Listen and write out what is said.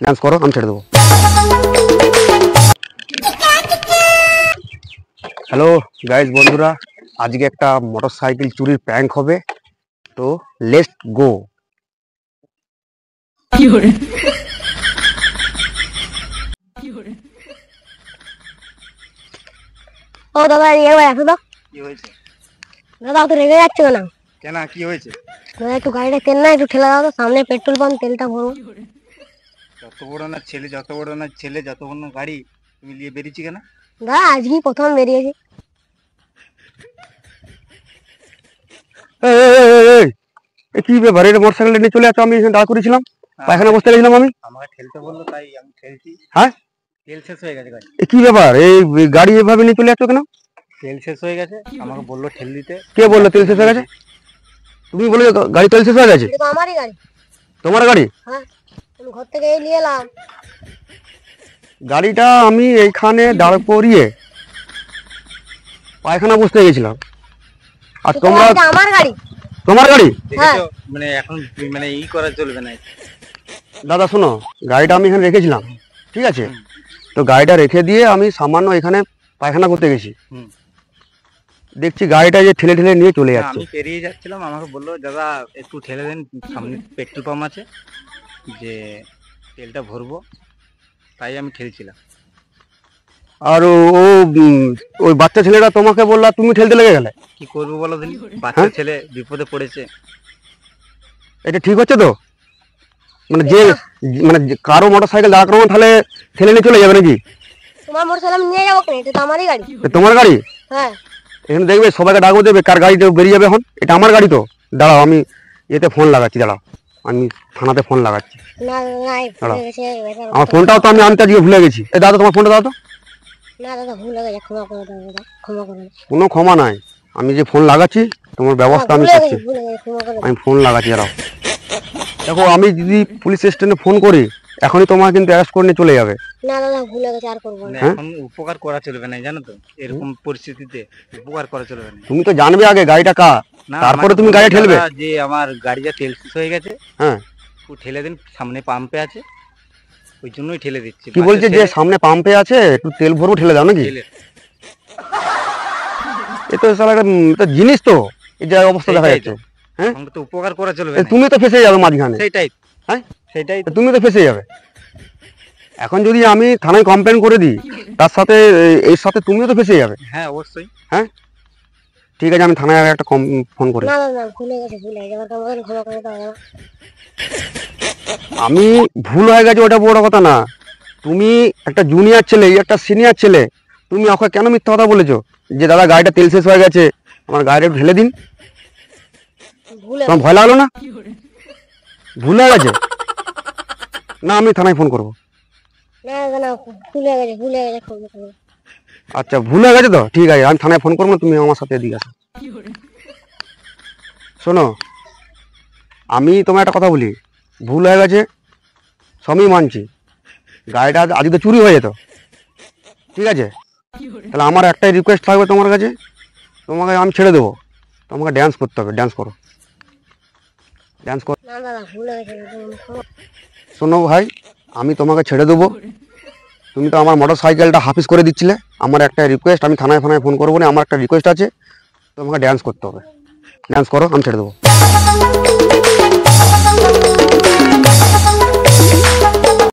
Dance করো, আমি ছেড়ে দেবো। হ্যালো গাইজ বন্ধুরা, আজকে একটা মোটরসাইকেল চুরির প্র্যাঙ্ক হবে, তো লেটস গো। ও দাদা এবার আসো তো। কি হয়েছে দাদা তো রেগে যাচ্ছে না? কেন, কি হয়েছে? দাদা একটু গাড়িটা তেল না একটু ঠেলা দাও তো, সামনে পেট্রোল পাম্প, তেলটা ভরবো। যত বড় না ছেলে, যত বড় না ছেলে, যত বড় না গাড়ি, তুমি নিয়ে বেরিয়েছি কেন? দাদা আজকেই প্রথম বেরিয়েছি। কি ব্যাপার, এটা মোটরসাইকেল নিয়ে চলে আসছো? আমি এখানে দাঁড় করেছিলাম, পায়খানা বসতে গেছিলাম আমি। আমাকে ঠেলতে বললো তাই আমি ঠেলছি। হ্যাঁ, তেল শেষ হয়ে গেছে গাড়ি। কি ব্যাপার, এই গাড়ি এভাবে নিয়ে চলে আসছো কেন? তেল শেষ হয়ে গেছে, আমাকে বললো ঠেল দিতে। কে বললো তেল শেষ হয়ে গেছে? তুমি বলে গাড়ি তেল শেষ হয়ে গেছে? এটা তো আমারই গাড়ি। তোমার গাড়ি? হ্যাঁ, আমি ঘর থেকে এই নিয়ে এলাম গাড়িটা। আমি এইখানে দাঁড় করিয়ে পায়খানা বসতে গেছিলাম, আর তোমরা। আমার গাড়ি। তোমার গাড়ি? হ্যাঁ। মানে এখন মানে ই করা চলবে না। দাদা শোনো, গাড়িটা আমি এখানে রেখেছিলাম, ঠিক আছে? তো গাড়িটা রেখে দিয়ে আমি সামান্য এখানে পায়খানা করতে গেছি, দেখছি গাড়িটা যে ঠেলে ঠেলে নিয়ে চলে যাচ্ছে। আমি পেরিয়ে যাচ্ছিলাম, আমাকে বললো দাদা একটু ঠেলে দেন, সামনে পেট্রোল পাম্প আছে, যে তেলটা ভরবো, তাই আমি ঠেলছিলাম। আর ওই বাচ্চা ছেলেটা তোমাকে বললো, তুমি ঠেলতে লেগে গেলে। কি করবো বলো দিন, বাচ্চা ছেলে বিপদে পড়েছে। এটা ঠিক হচ্ছে তো? মানে যে মানে কারো মোটরসাইকেল দাঁড় করানো, তাহলে ঠেলে নিয়ে চলে যাবে নাকি? তোমার মোটরসাইকেল আমি নিয়ে যাবো কেন? এটা তো আমারই গাড়ি। তোমার গাড়ি? হ্যাঁ। এখানে দেখবে সবাইকে ডাকবো, দেবে কার গাড়িতে বেরিয়ে যাবে। এখন এটা আমার গাড়ি তো। দাঁড়াও, আমি এতে ফোন লাগাচ্ছি, দাঁড়াও, আমি থানাতে ফোন লাগাচ্ছি। না না, আমার ফোনটাও তো আমি আনতে আজকে ভুলে গেছি। এই দাদা তোমার ফোনটা দাও তো। না দাদা ভুল হয়ে গেছে, ক্ষমা করে দাও দাদা, ক্ষমা করে দাও। কোনো ক্ষমা নাই, আমি যে ফোন লাগাচ্ছি তোমার ব্যবস্থা আমি করছি। আমি ফোন লাগাচ্ছি, দাঁড়াও। দেখো, আমি যদি পুলিশ স্টেশনে ফোন করি, এখনই তোমার কিন্তু অ্যারেস্ট করে নিয়ে চলে যাবে। না দাদা ভুল হয়ে গেছে, আর করবো না। এখন উপকার করা চলবে না, জানো তো? এরকম পরিস্থিতিতে উপকার করা চলবে না। তুমি তো জানবে আগে গাড়িটা কার, তারপরে তুমি গাড়ি ঠেলবে। যে আমার গাড়িটা তেল শেষ হয়ে গেছে, হ্যাঁ, একটু ঠেলে দিন, সামনে পাম্পে আছে, ওই জন্যই ঠেলে দিচ্ছি। কি বলছে যে সামনে পাম্পে আছে, একটু তেল ভরবো, ঠেলে দাও নাকি? এ তো সালা একটা জিনিস তো, এই যে অবস্থা দেখা যাচ্ছে। হ্যাঁ, তো উপকার করা চলবে না, তুমি তো ফেসে যাবে মাঝখানে। সেটাই, হ্যাঁ সেটাই, তুমি তো ফেসে যাবে। এখন যদি আমি থানায় কমপ্লেন করে দিই, তার সাথে এর সাথে তুমিও তো ফেসে যাবে। হ্যাঁ অবশ্যই। হ্যাঁ ঠিক আছে, আমি থানায় একটা ফোন করি। না না, ভুল হয়ে গেছে, ভুল হয়ে গেছে, ক্ষমা করে দাও। আমি ভুল হয়ে গেছে ওটা বড় কথা না, তুমি একটা জুনিয়র ছেলে, একটা সিনিয়র ছেলে, তুমি ওকে কেন মিথ্যা কথা বলেছো যে দাদা গাড়িটা তেল শেষ হয়ে গেছে, আমার গাড়িটা ঢেলে দিন? তোমার ভয় লাগলো না? ভুল হয়ে গেছে না, আমি থানায় ফোন করবো। আচ্ছা ভুল হয়ে গেছে তো, ঠিক আছে, আমি থানায় ফোন করবো না, তুমি আমার সাথে এদিকে আসো। শোনো, আমি তোমার একটা কথা বলি, ভুল হয়ে গেছে সবই মানছি, গাড়িটা আজকে তো চুরি হয়ে যেত, ঠিক আছে? তাহলে আমার একটাই রিকোয়েস্ট থাকবে তোমার কাছে, তোমাকে আমি ছেড়ে দেবো, তোমাকে ড্যান্স করতে হবে, ড্যান্স করো, ড্যান্স করো। শোনো ভাই, আমি তোমাকে ছেড়ে দেবো, তুমি তো আমার মোটর সাইকেলটা হাফিস করে দিচ্ছিলে, আমার একটা রিকোয়েস্ট, আমি থানায় ফানায় ফোন করবো না, আমার একটা রিকোয়েস্ট আছে, তোমাকে ড্যান্স করতে হবে, ড্যান্স করো, আমি ছেড়ে দেবো।